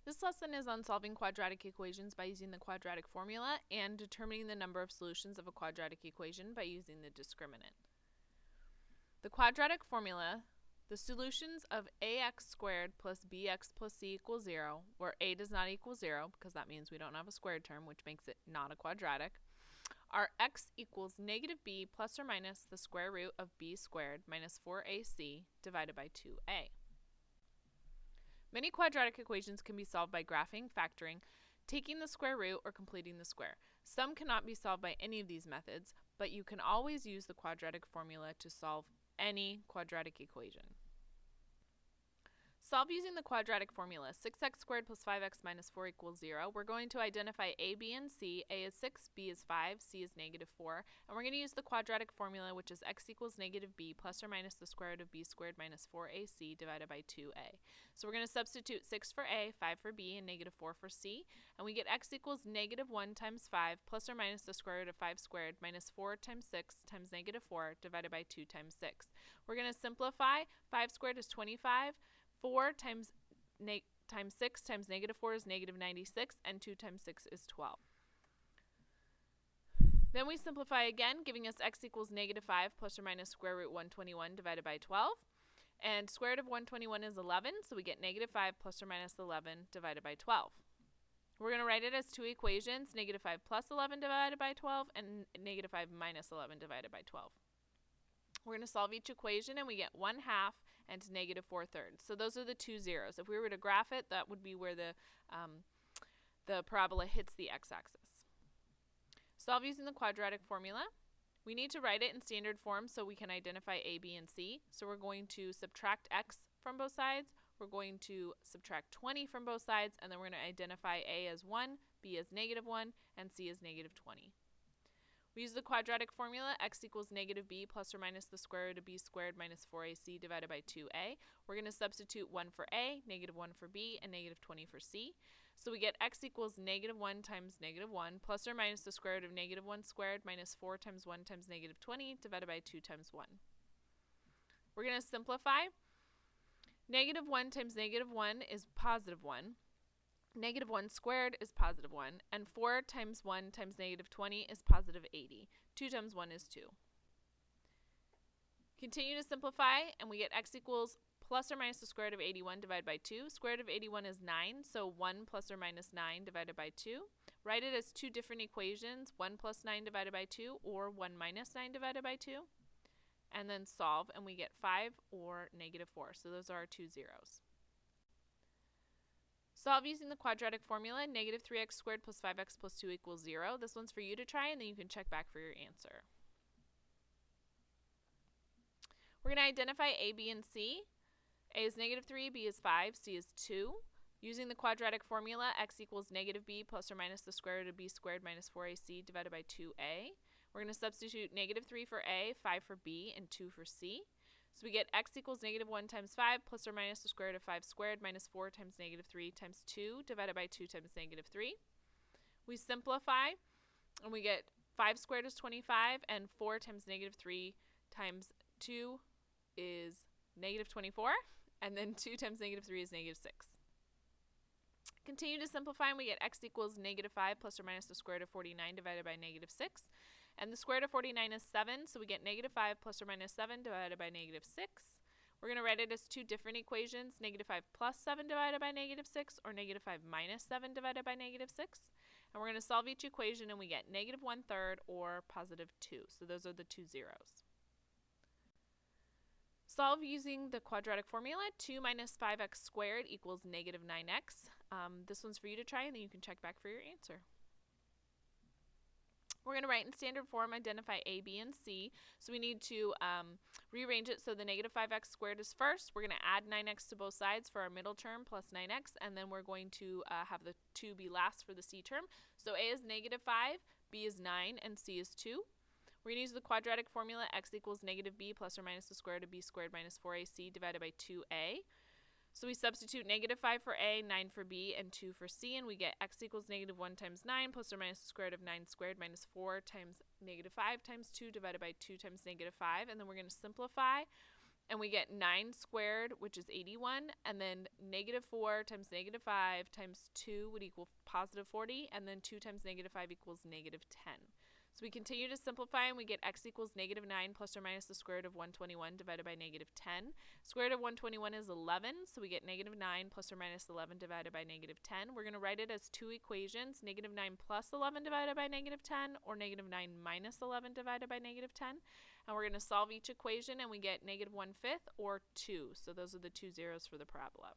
This lesson is on solving quadratic equations by using the quadratic formula and determining the number of solutions of a quadratic equation by using the discriminant. The quadratic formula, the solutions of ax squared plus bx plus c equals 0, where a does not equal 0 because that means we don't have a squared term, which makes it not a quadratic, are x equals negative b plus or minus the square root of b squared minus 4ac divided by 2a. Many quadratic equations can be solved by graphing, factoring, taking the square root, or completing the square. Some cannot be solved by any of these methods, but you can always use the quadratic formula to solve any quadratic equation. Solve using the quadratic formula. 6x squared plus 5x minus 4 equals 0. We're going to identify a, b, and c. A is 6, b is 5, c is negative 4. And we're going to use the quadratic formula, which is x equals negative b plus or minus the square root of b squared minus 4ac divided by 2a. So we're going to substitute 6 for a, 5 for b, and negative 4 for c. And we get x equals negative 1 times 5 plus or minus the square root of 5 squared minus 4 times 6 times negative 4 divided by 2 times 6. We're going to simplify. 5 squared is 25. 4 times 6 times negative 4 is negative 96, and 2 times 6 is 12. Then we simplify again, giving us x equals negative 5 plus or minus square root 121 divided by 12. And square root of 121 is 11, so we get negative 5 plus or minus 11 divided by 12. We're going to write it as two equations, negative 5 plus 11 divided by 12 and negative 5 minus 11 divided by 12. We're going to solve each equation, and we get 1/2 and negative 4/3. So those are the two zeros. If we were to graph it, that would be where the parabola hits the x-axis. Solve using the quadratic formula. We need to write it in standard form so we can identify a, b, and c. So we're going to subtract x from both sides. We're going to subtract 20 from both sides, and then we're going to identify a as 1, b as negative 1, and c as negative 20. We use the quadratic formula, x equals negative b plus or minus the square root of b squared minus 4ac divided by 2a. We're going to substitute 1 for a, negative 1 for b, and negative 20 for c. So we get x equals negative 1 times negative 1 plus or minus the square root of negative 1 squared minus 4 times 1 times negative 20 divided by 2 times 1. We're going to simplify. Negative 1 times negative 1 is positive 1. Negative 1 squared is positive 1, and 4 times 1 times negative 20 is positive 80. 2 times 1 is 2. Continue to simplify, and we get x equals plus or minus the square root of 81 divided by 2. Square root of 81 is 9, so 1 plus or minus 9 divided by 2. Write it as two different equations, 1 plus 9 divided by 2 or 1 minus 9 divided by 2. And then solve, and we get 5 or negative 4. So those are our two zeros. Solve using the quadratic formula, negative 3x squared plus 5x plus 2 equals 0. This one's for you to try, and then you can check back for your answer. We're going to identify a, b, and c. A is negative 3, b is 5, c is 2. Using the quadratic formula, x equals negative b plus or minus the square root of b squared minus 4ac divided by 2a. We're going to substitute negative 3 for a, 5 for b, and 2 for c. So we get x equals negative 1 times 5 plus or minus the square root of 5 squared minus 4 times negative 3 times 2 divided by 2 times negative 3. We simplify, and we get 5 squared is 25, and 4 times negative 3 times 2 is negative 24, and then 2 times negative 3 is negative 6. Continue to simplify, and we get x equals negative 5 plus or minus the square root of 49 divided by negative 6. And the square root of 49 is 7, so we get negative 5 plus or minus 7 divided by negative 6. We're going to write it as two different equations, negative 5 plus 7 divided by negative 6, or negative 5 minus 7 divided by negative 6. And we're going to solve each equation, and we get negative 1/3 or positive 2. So those are the two zeros. Solve using the quadratic formula. 2 minus 5x squared equals negative 9x. This one's for you to try, and then you can check back for your answer. We're going to write in standard form, identify a, b, and c. So we need to rearrange it so the negative 5x squared is first. We're going to add 9x to both sides for our middle term plus 9x, and then we're going to have the 2 be last for the c term. So a is negative 5, b is 9, and c is 2. We're going to use the quadratic formula, x equals negative b plus or minus the square root of b squared minus 4ac divided by 2a. So we substitute negative 5 for a, 9 for b, and 2 for c, and we get x equals negative 1 times 9 plus or minus the square root of 9 squared minus 4 times negative 5 times 2 divided by 2 times negative 5. And then we're going to simplify, and we get 9 squared, which is 81, and then negative 4 times negative 5 times 2 would equal positive 40, and then 2 times negative 5 equals negative 10. So we continue to simplify, and we get x equals negative 9 plus or minus the square root of 121 divided by negative 10. Square root of 121 is 11, so we get negative 9 plus or minus 11 divided by negative 10. We're going to write it as two equations, negative 9 plus 11 divided by negative 10, or negative 9 minus 11 divided by negative 10. And we're going to solve each equation, and we get negative 1/5 or 2. So those are the two zeros for the parabola.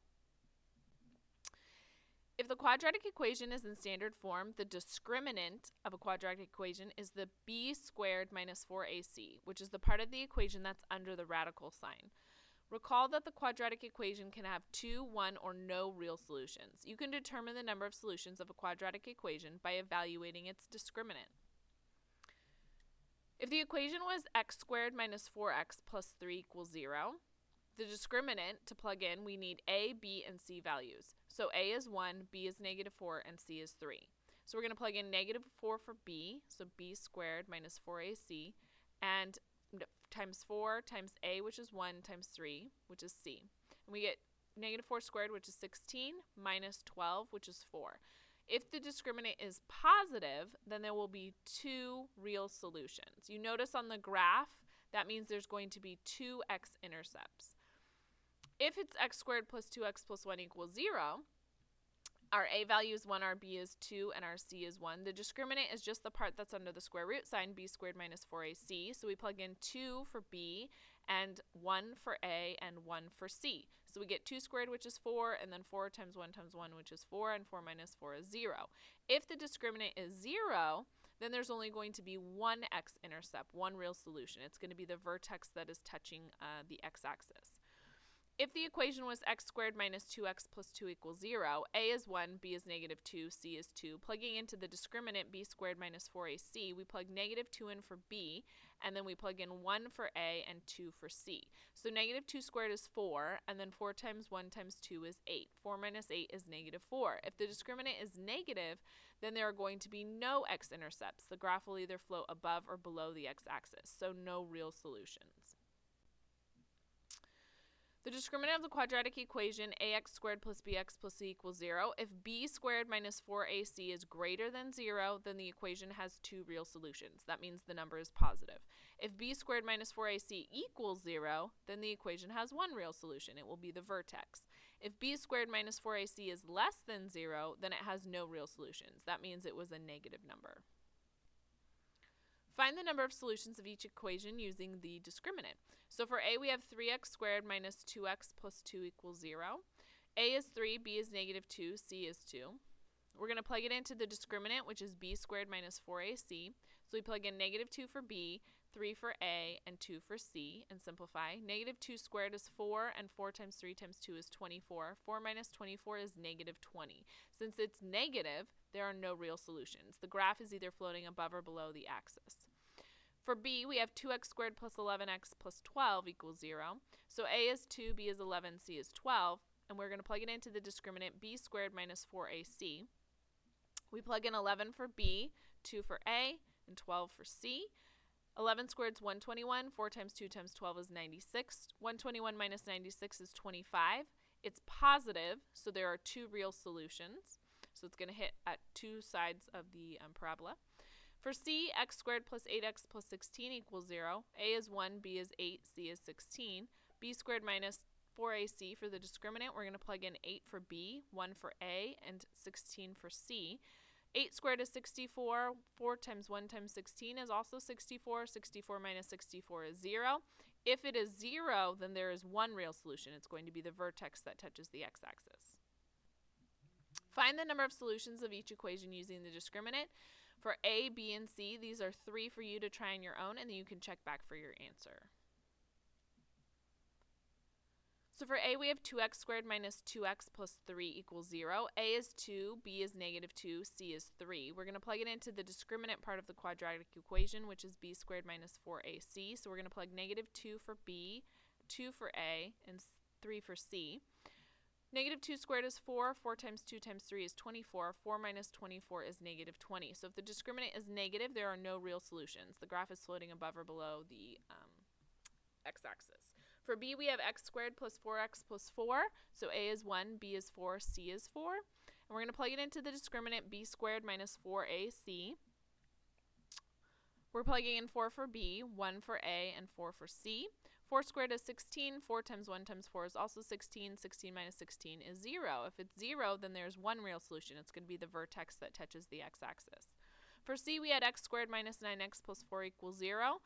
If the quadratic equation is in standard form, the discriminant of a quadratic equation is the b squared minus 4ac, which is the part of the equation that's under the radical sign. Recall that the quadratic equation can have 2, 1, or no real solutions. You can determine the number of solutions of a quadratic equation by evaluating its discriminant. If the equation was x squared minus 4x plus 3 equals 0, the discriminant to plug in, we need a, b, and c values. So a is 1, b is negative 4, and c is 3. So we're going to plug in negative 4 for b, so b squared minus 4ac, and times 4 times a, which is 1, times 3, which is c. And we get negative 4 squared, which is 16, minus 12, which is 4. If the discriminant is positive, then there will be two real solutions. You notice on the graph, that means there's going to be two x-intercepts. If it's x squared plus 2x plus 1 equals 0, our a value is 1, our b is 2, and our c is 1. The discriminant is just the part that's under the square root sign, b squared minus 4ac. So we plug in 2 for b, and 1 for a, and 1 for c. So we get 2 squared, which is 4, and then 4 times 1 times 1, which is 4, and 4 minus 4 is 0. If the discriminant is 0, then there's only going to be one x-intercept, one real solution. It's going to be the vertex that is touching the x-axis. If the equation was x squared minus 2x plus 2 equals 0, a is 1, b is negative 2, c is 2. Plugging into the discriminant b squared minus 4ac, we plug negative 2 in for b, and then we plug in 1 for a and 2 for c. So negative 2 squared is 4, and then 4 times 1 times 2 is 8. 4 minus 8 is negative 4. If the discriminant is negative, then there are going to be no x-intercepts. The graph will either float above or below the x-axis, so no real solutions. The discriminant of the quadratic equation ax squared plus bx plus c equals 0. If b squared minus 4ac is greater than 0, then the equation has two real solutions. That means the number is positive. If b squared minus 4ac equals 0, then the equation has one real solution. It will be the vertex. If b squared minus 4ac is less than 0, then it has no real solutions. That means it was a negative number. Find the number of solutions of each equation using the discriminant. So for a, we have 3x squared minus 2x plus 2 equals 0. A is 3, b is negative 2, c is 2. We're going to plug it into the discriminant, which is b squared minus 4ac. So we plug in negative 2 for b, 3 for a, and 2 for c, and simplify. Negative 2 squared is 4, and 4 times 3 times 2 is 24. 4 minus 24 is negative 20. Since it's negative, there are no real solutions. The graph is either floating above or below the axis. For b, we have 2x squared plus 11x plus 12 equals 0. So a is 2, b is 11, c is 12. And we're going to plug it into the discriminant b squared minus 4ac. We plug in 11 for b, 2 for a, and 12 for c. 11 squared is 121. 4 times 2 times 12 is 96. 121 minus 96 is 25. It's positive, so there are two real solutions. So it's going to hit at two sides of the parabola. For c, x squared plus 8x plus 16 equals 0. A is 1, b is 8, c is 16. b squared minus 4ac for the discriminant, we're going to plug in 8 for b, 1 for a, and 16 for c. 8 squared is 64. 4 times 1 times 16 is also 64. 64 minus 64 is 0. If it is 0, then there is one real solution. It's going to be the vertex that touches the x-axis. Find the number of solutions of each equation using the discriminant. For a, b, and c, these are 3 for you to try on your own, and then you can check back for your answer. So for a, we have 2x squared minus 2x plus 3 equals 0. A is 2, b is negative 2, c is 3. We're going to plug it into the discriminant part of the quadratic equation, which is b squared minus 4ac. So we're going to plug negative 2 for b, 2 for a, and 3 for c. Negative 2 squared is 4. 4 times 2 times 3 is 24. 4 minus 24 is negative 20. So if the discriminant is negative, there are no real solutions. The graph is floating above or below the x-axis. For b, we have x squared plus 4x plus 4. So a is 1, b is 4, c is 4. And we're going to plug it into the discriminant b squared minus 4ac. We're plugging in 4 for b, 1 for a, and 4 for c. 4 squared is 16. 4 times 1 times 4 is also 16. 16 minus 16 is 0. If it's 0, then there's one real solution. It's going to be the vertex that touches the x-axis. For c, we had x squared minus 9x plus 4 equals 0.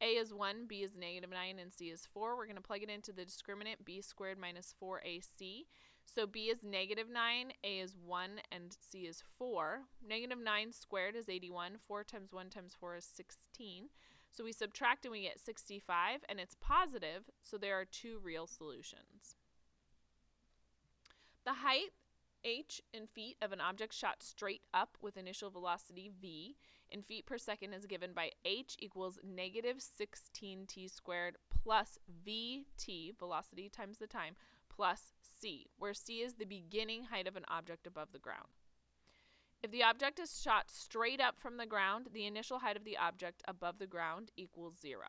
A is 1, b is negative 9, and c is 4. We're going to plug it into the discriminant b squared minus 4ac. So b is negative 9, a is 1, and c is 4. Negative 9 squared is 81. 4 times 1 times 4 is 16. So we subtract and we get 65, and it's positive, so there are two real solutions. The height, h, in feet of an object shot straight up with initial velocity v in feet per second is given by h equals negative 16t squared plus vt, velocity times the time, plus c, where c is the beginning height of an object above the ground. If the object is shot straight up from the ground, the initial height of the object above the ground equals 0.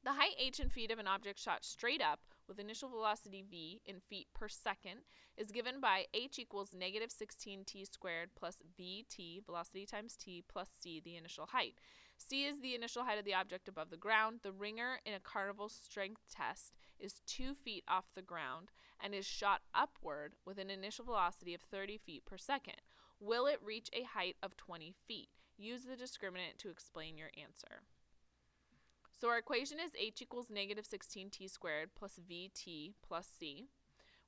The height h in feet of an object shot straight up with initial velocity v in feet per second is given by h equals negative 16t squared plus vt, velocity times t, plus c, the initial height. C is the initial height of the object above the ground. The ringer in a carnival strength test is 2 feet off the ground and is shot upward with an initial velocity of 30 feet per second. Will it reach a height of 20 feet? Use the discriminant to explain your answer. So our equation is h equals negative 16t squared plus vt plus c.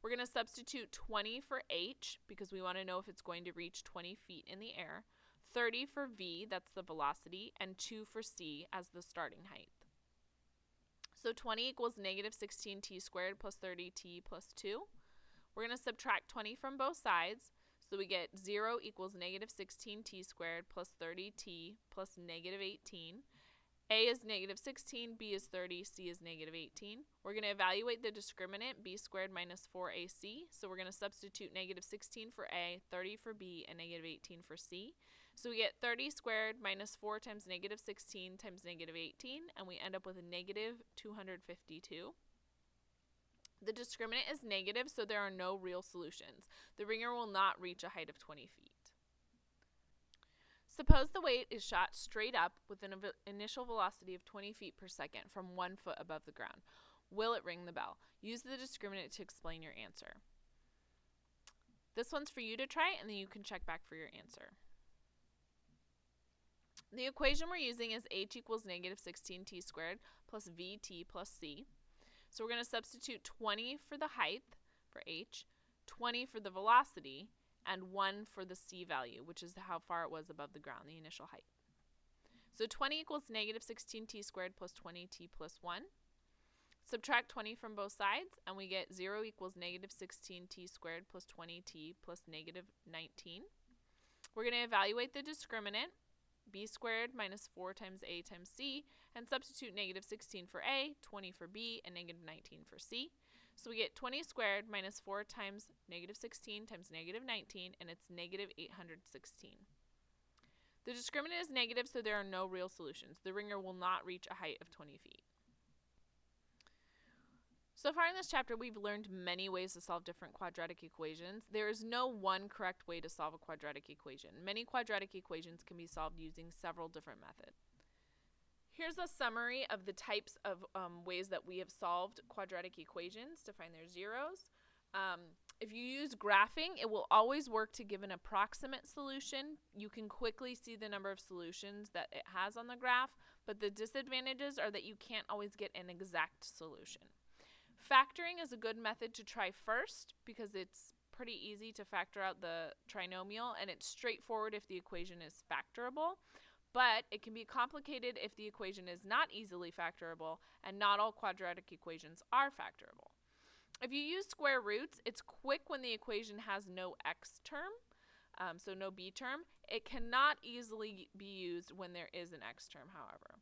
We're going to substitute 20 for h because we want to know if it's going to reach 20 feet in the air, 30 for v, that's the velocity, and 2 for c as the starting height. So 20 equals negative 16t squared plus 30t plus 2. We're going to subtract 20 from both sides, so we get 0 equals negative 16t squared plus 30t plus negative 18. A is negative 16, b is 30, c is negative 18. We're going to evaluate the discriminant b squared minus 4ac, so we're going to substitute negative 16 for a, 30 for b, and negative 18 for c. So we get 30 squared minus 4 times negative 16 times negative 18, and we end up with a negative 252. The discriminant is negative, so there are no real solutions. The ringer will not reach a height of 20 feet. Suppose the weight is shot straight up with an initial velocity of 20 feet per second from 1 foot above the ground. Will it ring the bell? Use the discriminant to explain your answer. This one's for you to try, and then you can check back for your answer. The equation we're using is h equals negative 16t squared plus vt plus c. So we're going to substitute 20 for the height, for h, 20 for the velocity, and 1 for the c value, which is how far it was above the ground, the initial height. So 20 equals negative 16t squared plus 20t plus 1. Subtract 20 from both sides, and we get 0 equals negative 16t squared plus 20t plus negative 19. We're going to evaluate the discriminant, b squared minus 4 times a times c, and substitute negative 16 for a, 20 for b, and negative 19 for c. So we get 20 squared minus 4 times negative 16 times negative 19, and it's negative 816. The discriminant is negative, so there are no real solutions. The ringer will not reach a height of 20 feet. So far in this chapter, we've learned many ways to solve different quadratic equations. There is no one correct way to solve a quadratic equation. Many quadratic equations can be solved using several different methods. Here's a summary of the types of ways that we have solved quadratic equations to find their zeros. If you use graphing, it will always work to give an approximate solution. You can quickly see the number of solutions that it has on the graph, but the disadvantages are that you can't always get an exact solution. Factoring is a good method to try first because it's pretty easy to factor out the trinomial, and it's straightforward if the equation is factorable. But it can be complicated if the equation is not easily factorable, and not all quadratic equations are factorable. If you use square roots, it's quick when the equation has no x term, so no b term. It cannot easily be used when there is an x term, however.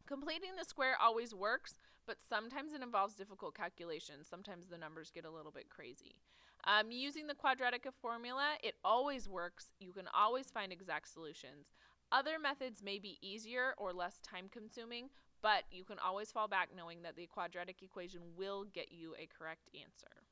Completing the square always works, but sometimes it involves difficult calculations. Sometimes the numbers get a little bit crazy. Using the quadratic formula, it always works. You can always find exact solutions. Other methods may be easier or less time-consuming, But you can always fall back knowing that the quadratic equation will get you a correct answer.